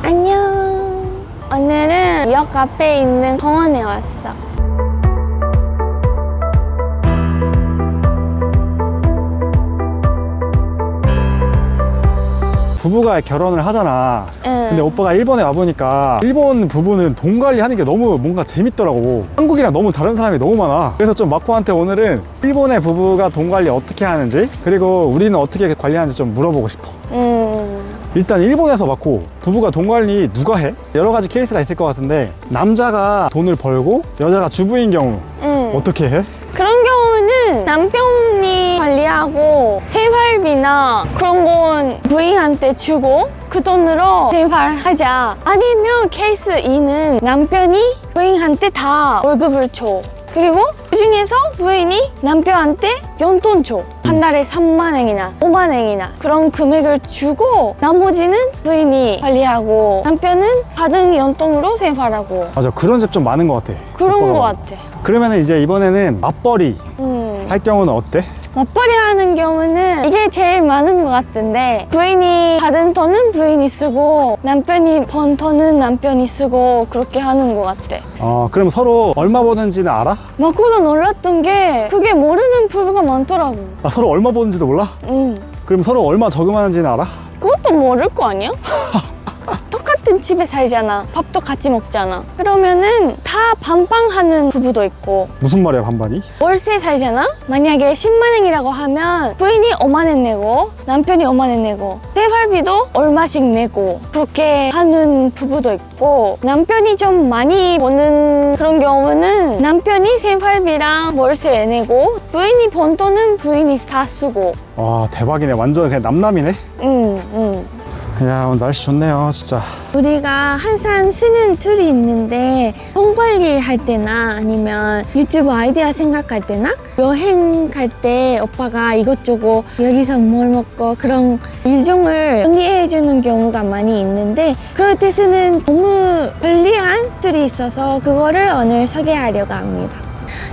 안녕. 오늘은 역 앞에 있는 공원에 왔어. 부부가 결혼을 하잖아. 응. 근데 오빠가 일본에 와보니까 일본 부부는 돈 관리하는 게 너무 뭔가 재밌더라고. 한국이랑 너무 다른 사람이 너무 많아. 그래서 좀 마코한테 오늘은 일본의 부부가 돈 관리 어떻게 하는지, 그리고 우리는 어떻게 관리하는지 좀 물어보고 싶어. 일단 일본에서 마코, 부부가 돈 관리 누가 해? 여러 가지 케이스가 있을 것 같은데, 남자가 돈을 벌고 여자가 주부인 경우 어떻게 해? 그런 경우는 남편이 관리하고 생활비나 그런 건 부인한테 주고 그 돈으로 생활하자. 아니면 케이스 2는 남편이 부인한테 다 월급을 줘. 그리고 그 중에서 부인이 남편한테 용돈 줘. 한 달에 3만 원이나 5만 원이나 그런 금액을 주고 나머지는 부인이 관리하고 남편은 받은 용돈으로 생활하고. 맞아, 그런 집 좀 많은 것 같아. 그런 오빠가 거 보면. 같아. 그러면 이제 이번에는 맞벌이 할 경우는 어때? 맞벌이 하는 경우는 이게 제일 많은 것 같은데, 부인이 받은 돈은 부인이 쓰고 남편이 번 돈은 남편이 쓰고 그렇게 하는 것 같아. 그럼 서로 얼마 버는지는 알아? 맞고도 놀랐던 게 그게 모르는 부부가 많더라고. 서로 얼마 버는지도 몰라? 그럼 서로 얼마 저금하는지는 알아? 그것도 모를 거 아니야? 똑같은 집에 살잖아. 밥도 같이 먹잖아. 그러면은 다 반반 하는 부부도 있고. 무슨 말이야, 반반이? 월세 살잖아? 만약에 10만 원이라고 하면 부인이 5만 원 내고 남편이 5만 원 내고 생활비도 얼마씩 내고 그렇게 하는 부부도 있고, 남편이 좀 많이 버는 그런 경우는 남편이 생활비랑 월세 내고 부인이 번 돈은 부인이 다 쓰고. 와, 대박이네. 완전 그냥 남남이네. 야, 오늘 날씨 좋네요, 진짜. 우리가 항상 쓰는 툴이 있는데, 돈 관리할 때나 아니면 유튜브 아이디어 생각할 때나 여행 갈 때 오빠가 이것저것 여기서 뭘 먹고 그런 일정을 정리해 주는 경우가 많이 있는데, 그럴 때 쓰는 너무 편리한 툴이 있어서 그거를 오늘 소개하려고 합니다.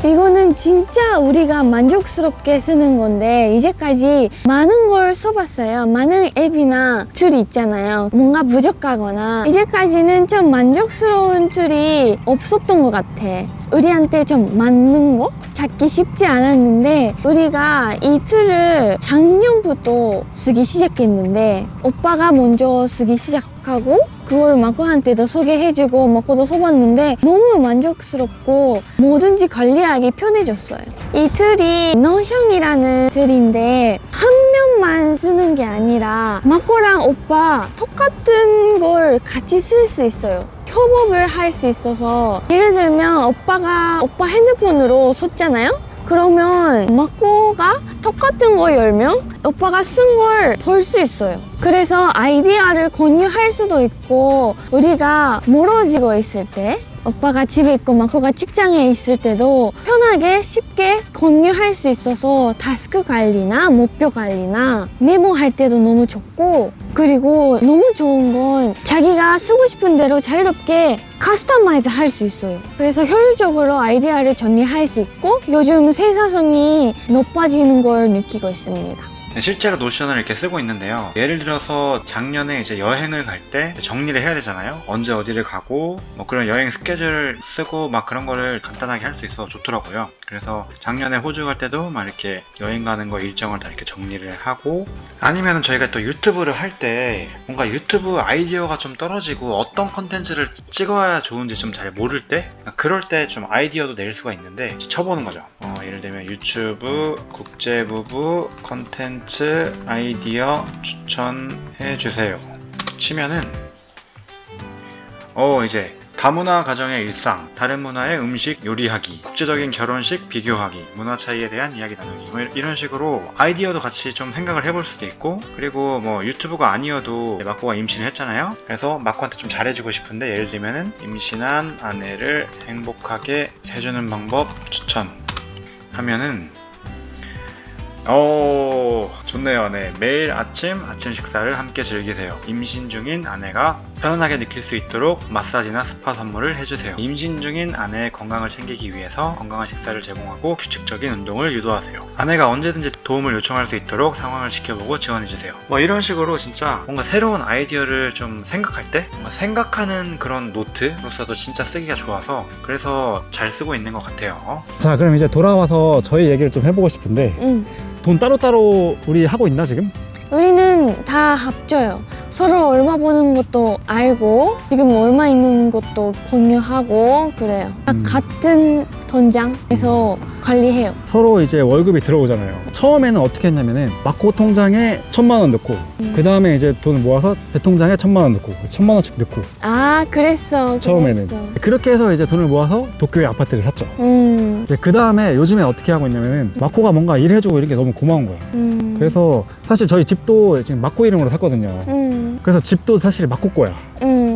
이거는 진짜 우리가 만족스럽게 쓰는 건데, 이제까지 많은 걸 써봤어요. 많은 앱이나 툴이 있잖아요. 뭔가 부족하거나 이제까지는 좀 만족스러운 툴이 없었던 것 같아. 우리한테 좀 맞는 거 찾기 쉽지 않았는데, 우리가 이 툴을 작년부터 쓰기 시작했는데 오빠가 먼저 쓰기 시작하고 그걸 마코한테도 소개해주고 마코도 써봤는데 너무 만족스럽고 뭐든지 관리하기 편해졌어요. 이 툴이 노션이라는 툴인데 한 면만 쓰는 게 아니라 마코랑 오빠 똑같은 걸 같이 쓸 수 있어요. 협업을 할 수 있어서, 예를 들면 오빠 핸드폰으로 썼잖아요? 그러면 마코가 똑같은 거 열면 오빠가 쓴 걸 볼 수 있어요. 그래서 아이디어를 공유할 수도 있고, 우리가 멀어지고 있을 때, 오빠가 집에 있고 마코가 직장에 있을 때도 편하게 쉽게 공유할 수 있어서 타스크 관리나 목표 관리나 메모할 때도 너무 좋고, 그리고 너무 좋은 건 자기가 쓰고 싶은 대로 자유롭게 커스터마이즈 할 수 있어요. 그래서 효율적으로 아이디어를 정리할 수 있고 요즘 생산성이 높아지는 걸 느끼고 있습니다. 실제로 노션을 이렇게 쓰고 있는데요. 예를 들어서 작년에 이제 여행을 갈 때 정리를 해야 되잖아요. 언제 어디를 가고 뭐 그런 여행 스케줄을 쓰고 막 그런 거를 간단하게 할 수 있어서 좋더라고요. 그래서 작년에 호주 갈 때도 막 이렇게 여행 가는 거 일정을 다 이렇게 정리를 하고, 아니면 저희가 또 유튜브를 할 때 뭔가 유튜브 아이디어가 좀 떨어지고 어떤 컨텐츠를 찍어야 좋은지 좀 잘 모를 때, 그럴 때 좀 아이디어도 낼 수가 있는데 쳐보는 거죠. 예를 들면 유튜브 국제부부 컨텐츠 아이디어 추천해 주세요 치면은 이제 다문화 가정의 일상, 다른 문화의 음식 요리하기, 국제적인 결혼식 비교하기, 문화 차이에 대한 이야기 나누기, 뭐 이런 식으로 아이디어도 같이 좀 생각을 해볼 수도 있고, 그리고 뭐 유튜브가 아니어도 마코가 임신을 했잖아요. 그래서 마코한테 좀 잘해주고 싶은데, 예를 들면은 임신한 아내를 행복하게 해주는 방법 추천 하면은 좋네요. 네, 매일 아침 식사를 함께 즐기세요. 임신 중인 아내가 편안하게 느낄 수 있도록 마사지나 스파 선물을 해주세요. 임신 중인 아내의 건강을 챙기기 위해서 건강한 식사를 제공하고 규칙적인 운동을 유도하세요. 아내가 언제든지 도움을 요청할 수 있도록 상황을 지켜보고 지원해주세요. 뭐 이런 식으로 진짜 뭔가 새로운 아이디어를 좀 생각할 때 뭔가 생각하는 그런 노트로서도 진짜 쓰기가 좋아서 그래서 잘 쓰고 있는 것 같아요. 자, 그럼 이제 돌아와서 저희 얘기를 좀 해보고 싶은데 응. 돈 따로따로 우리 하고 있나 지금? 우리는 다 합쳐요. 서로 얼마 버는 것도 알고 지금 얼마 있는 것도 공유하고 그래요. 다 같은 통장에서 관리해요. 서로 이제 월급이 들어오잖아요. 처음에는 어떻게 했냐면은 마코 통장에 1,000만 원 넣고 그 다음에 이제 돈을 모아서 제 통장에 1,000만 원 넣고 1,000만 원씩 넣고 아, 그랬어. 처음에는 그랬어. 그렇게 해서 이제 돈을 모아서 도쿄에 아파트를 샀죠. 이제 그 다음에 요즘에 어떻게 하고 있냐면은 마코가 뭔가 일해주고 이런 게 너무 고마운 거야. 그래서 사실 저희 집도 지금 마코 이름으로 샀거든요. 그래서 집도 사실 마코 거야.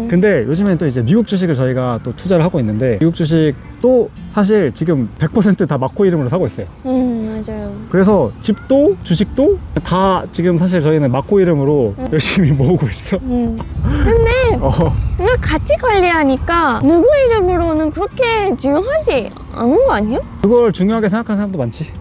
근데 요즘엔 또 이제 미국 주식을 저희가 또 투자를 하고 있는데 미국 주식도 사실 지금 100% 다 마코 이름으로 사고 있어요. 맞아요. 그래서 집도 주식도 다 지금 사실 저희는 마코 이름으로 열심히 모으고 있어. 근데 뭔가 같이 관리하니까 누구 이름으로는 그렇게 중요하지 않은 거 아니에요? 그걸 중요하게 생각하는 사람도 많지.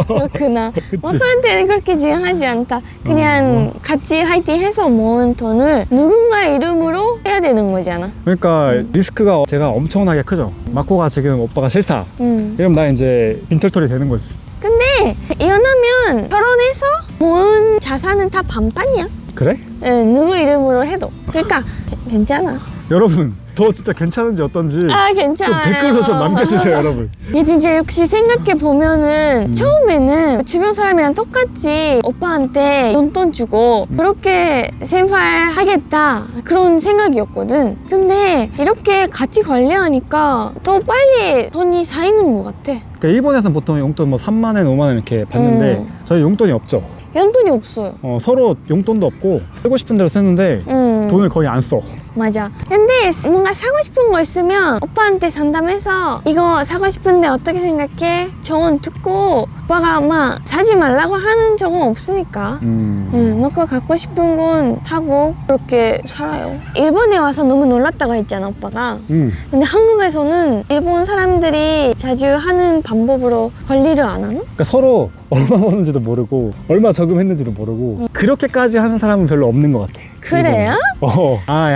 그렇구나. 그치? 와카한테는 그렇게 중요하지 않다. 그냥 같이 화이팅 해서 모은 돈을 누군가 이름으로 해야 되는 거잖아. 그러니까 리스크가 제가 엄청나게 크죠. 마코가 지금 오빠가 싫다. 이러면 나 이제 빈털털이 되는 거지. 근데 이혼하면 결혼해서 모은 자산은 다 반반이야. 그래? 응, 누구 이름으로 해도. 그러니까 괜찮아. 여러분, 저 진짜 괜찮은지 어떤지 아, 좀 괜찮아요. 댓글로 좀 남겨주세요, 여러분. 이게 진짜 역시 생각해 보면은 처음에는 주변 사람이랑 똑같이 오빠한테 용돈 주고 그렇게 생활하겠다 그런 생각이었거든. 근데 이렇게 같이 관리하니까 더 빨리 돈이 쌓이는 것 같아. 그러니까 일본에서는 보통 용돈 뭐 3만 원, 5만 원 이렇게 받는데 저희 용돈이 없죠. 용돈이 없어요. 서로 용돈도 없고 쓰고 싶은 대로 쓰는데 돈을 거의 안 써. 맞아. 근데 뭔가 사고 싶은 거 있으면 오빠한테 상담해서 이거 사고 싶은데 어떻게 생각해? 조언 듣고 오빠가 막 사지 말라고 하는 적은 없으니까 뭔가 갖고 싶은 건 사고 그렇게 살아요. 일본에 와서 너무 놀랐다고 했잖아, 오빠가. 근데 한국에서는 일본 사람들이 자주 하는 방법으로 관리를 안 하나? 그러니까 서로 얼마 버는지도 모르고 얼마 저금했는지도 모르고 그렇게까지 하는 사람은 별로 없는 것 같아. 그래요?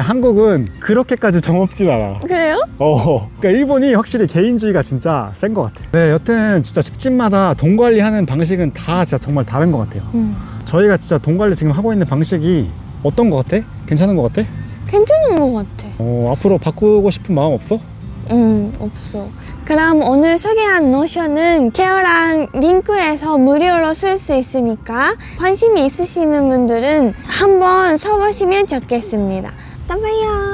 한국은 그렇게까지 정없진 않아. 그래요? 그러니까 일본이 확실히 개인주의가 진짜 센 것 같아. 네, 여튼 진짜 집집마다 돈 관리하는 방식은 다 진짜 정말 다른 것 같아요. 저희가 진짜 돈 관리 지금 하고 있는 방식이 어떤 것 같아? 괜찮은 것 같아? 괜찮은 것 같아. 앞으로 바꾸고 싶은 마음 없어? 없어. 그럼 오늘 소개한 노션은 케어랑 링크에서 무료로 쓸 수 있으니까 관심이 있으시는 분들은 한번 써보시면 좋겠습니다. 또 봐요.